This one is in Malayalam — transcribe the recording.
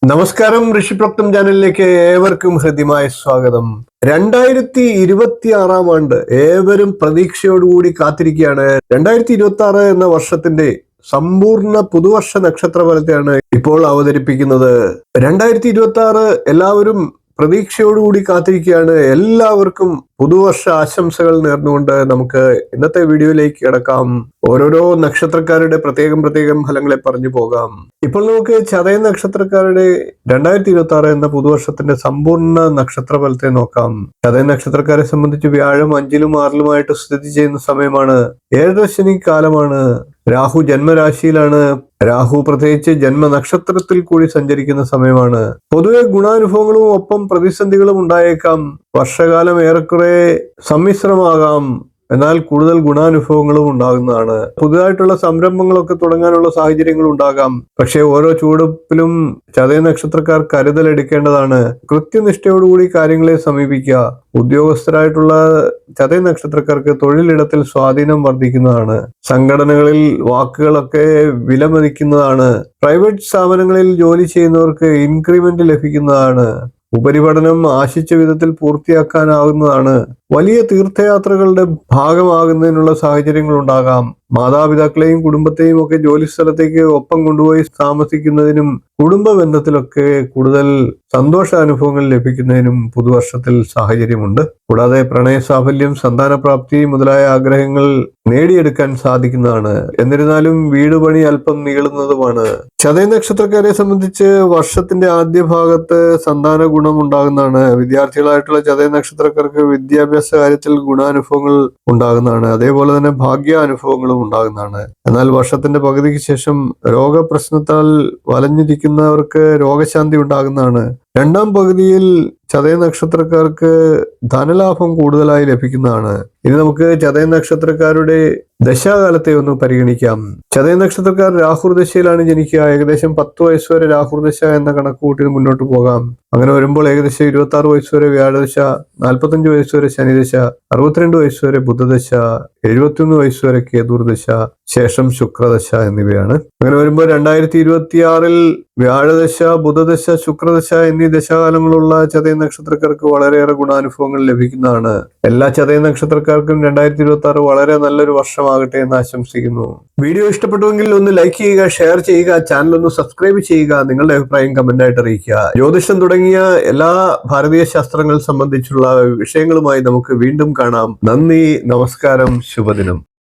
നമസ്കാരം, ഋഷിപ്രോക്തം ചാനലിലേക്ക് ഏവർക്കും ഹൃദ്യമായ സ്വാഗതം. 2026 ഏവരും പ്രതീക്ഷയോടുകൂടി കാത്തിരിക്കുകയാണ്. 2026 എന്ന വർഷത്തിന്റെ സമ്പൂർണ്ണ പുതുവർഷ നക്ഷത്ര ഫലത്തെയാണ് ഇപ്പോൾ അവതരിപ്പിക്കുന്നത്. 2026 എല്ലാവരും പ്രതീക്ഷയോടുകൂടി കാത്തിരിക്കുകയാണ്. എല്ലാവർക്കും പുതുവർഷ ആശംസകൾ നേർന്നുകൊണ്ട് നമുക്ക് ഇന്നത്തെ വീഡിയോയിലേക്ക് കിടക്കാം. ഓരോരോ നക്ഷത്രക്കാരുടെ പ്രത്യേകം ഫലങ്ങളെ പറഞ്ഞു പോകാം. ഇപ്പോൾ നമുക്ക് ചതയ നക്ഷത്രക്കാരുടെ 2026 എന്ന പുതുവർഷത്തിന്റെ സമ്പൂർണ്ണ നക്ഷത്ര ഫലത്തെ നോക്കാം. ചതയ നക്ഷത്രക്കാരെ സംബന്ധിച്ച് വ്യാഴം 5ലും 6ലുമായിട്ട് സ്ഥിതി ചെയ്യുന്ന സമയമാണ്. ഏഴരശനി കാലമാണ്. രാഹു ജന്മരാശിയിലാണ്. രാഹു പ്രത്യേകിച്ച് ജന്മനക്ഷത്രത്തിൽ കൂടി സഞ്ചരിക്കുന്ന സമയമാണ്. പൊതുവെ ഗുണാനുഭവങ്ങളും ഒപ്പം പ്രതിസന്ധികളും ഉണ്ടായേക്കാം. വർഷകാലം ഏറെക്കുറെ സമ്മിശ്രമാകാം, എന്നാൽ കൂടുതൽ ഗുണാനുഭവങ്ങളും ഉണ്ടാകുന്നതാണ്. പുതുതായിട്ടുള്ള സംരംഭങ്ങളൊക്കെ തുടങ്ങാനുള്ള സാഹചര്യങ്ങൾ ഉണ്ടാകാം. പക്ഷെ ഓരോ ചുവടുപ്പിലും ചതയ നക്ഷത്രക്കാർ കരുതലെടുക്കേണ്ടതാണ്. കൃത്യനിഷ്ഠയോടുകൂടി കാര്യങ്ങളെ സമീപിക്കുക. ഉദ്യോഗസ്ഥരായിട്ടുള്ള ചതയ നക്ഷത്രക്കാർക്ക് തൊഴിലിടത്തിൽ സ്വാധീനം വർദ്ധിക്കുന്നതാണ്. സംഘടനകളിൽ വാക്കുകളൊക്കെ വിലമതിക്കുന്നതാണ്. പ്രൈവറ്റ് സ്ഥാപനങ്ങളിൽ ജോലി ചെയ്യുന്നവർക്ക് ഇൻക്രിമെന്റ് ലഭിക്കുന്നതാണ്. ഉപരിപഠനം ആശിച്ച വിധത്തിൽ പൂർത്തിയാക്കാനാവുന്നതാണ്. വലിയ തീർത്ഥയാത്രകളുടെ ഭാഗമാകുന്നതിനുള്ള സാഹചര്യങ്ങൾ ഉണ്ടാകാം. മാതാപിതാക്കളെയും കുടുംബത്തെയും ഒക്കെ ജോലി സ്ഥലത്തേക്ക് ഒപ്പം കൊണ്ടുപോയി താമസിക്കുന്നതിനും കുടുംബ ബന്ധത്തിലൊക്കെ കൂടുതൽ സന്തോഷാനുഭവങ്ങൾ ലഭിക്കുന്നതിനും പുതുവർഷത്തിൽ സാഹചര്യമുണ്ട്. കൂടാതെ പ്രണയ സാഫല്യം, സന്താനപ്രാപ്തി മുതലായ ആഗ്രഹങ്ങൾ നേടിയെടുക്കാൻ സാധിക്കുന്നതാണ്. എന്നിരുന്നാലും വീട് പണി അല്പം നീളുന്നതുമാണ്. ചതയ നക്ഷത്രക്കാരെ സംബന്ധിച്ച് വർഷത്തിന്റെ ആദ്യ ഭാഗത്ത് സന്താന ഗുണം ഉണ്ടാകുന്നതാണ്. വിദ്യാർത്ഥികളായിട്ടുള്ള ചതയ നക്ഷത്രക്കാർക്ക് വിദ്യാഭ്യാസ കാര്യത്തിൽ ഗുണാനുഭവങ്ങൾ ഉണ്ടാകുന്നതാണ്. അതേപോലെ തന്നെ ഭാഗ്യാനുഭവങ്ങളും ഉണ്ടാകുന്നതാണ്. എന്നാൽ വർഷത്തിന്റെ പകുതിക്ക് ശേഷം രോഗപ്രശ്നത്താൽ വലഞ്ഞിരിക്കുന്നവർക്ക് രോഗശാന്തി ഉണ്ടാകുന്നതാണ്. രണ്ടാം പകുതിയിൽ ചതയ നക്ഷത്രക്കാർക്ക് ധനലാഭം കൂടുതലായി ലഭിക്കുന്നതാണ്. ഇനി നമുക്ക് ചതയ നക്ഷത്രക്കാരുടെ ദശാകാലത്തെ ഒന്ന് പരിഗണിക്കാം. ചതയ നക്ഷത്രക്കാർ രാഹുർദശയിലാണ് ജനിക്കുക. ഏകദേശം 10 വയസ്സ് വരെ രാഹുർദശ എന്ന കണക്ക് കൂട്ടി മുന്നോട്ട് പോകാം. അങ്ങനെ വരുമ്പോൾ ഏകദേശം 26 വയസ്സ് വരെ വ്യാഴദശ, 45 വയസ്സ് വരെ ശനിദശ, 62 വയസ്സ് വരെ ബുധദശ, 71 വയസ്സ് വരെ കേതുർദശ, ശേഷം ശുക്രദശ എന്നിവയാണ്. അങ്ങനെ വരുമ്പോൾ 2026 വ്യാഴദശ, ബുധദശ, ശുക്രദശ എന്നീ ദശാകാലങ്ങളുള്ള ചതയ നക്ഷത്രക്കാർക്ക് വളരെയേറെ ഗുണാനുഭവങ്ങൾ ലഭിക്കുന്നതാണ്. എല്ലാ ചതയ നക്ഷത്രക്കാർക്കും 2026 വളരെ നല്ലൊരു വർഷമാകട്ടെ എന്ന് ആശംസിക്കുന്നു. വീഡിയോ ഇഷ്ടപ്പെട്ടുവെങ്കിൽ ഒന്ന് ലൈക്ക് ചെയ്യുക, ഷെയർ ചെയ്യുക, ചാനൽ ഒന്ന് സബ്സ്ക്രൈബ് ചെയ്യുക, നിങ്ങളുടെ അഭിപ്രായം കമന്റ് ആയിട്ട് അറിയിക്കുക. ജ്യോതിഷം തുടങ്ങിയ എല്ലാ ഭാരതീയ ശാസ്ത്രങ്ങൾ സംബന്ധിച്ചുള്ള വിഷയങ്ങളുമായി നമുക്ക് വീണ്ടും കാണാം. നന്ദി, നമസ്കാരം, ശുഭദിനം.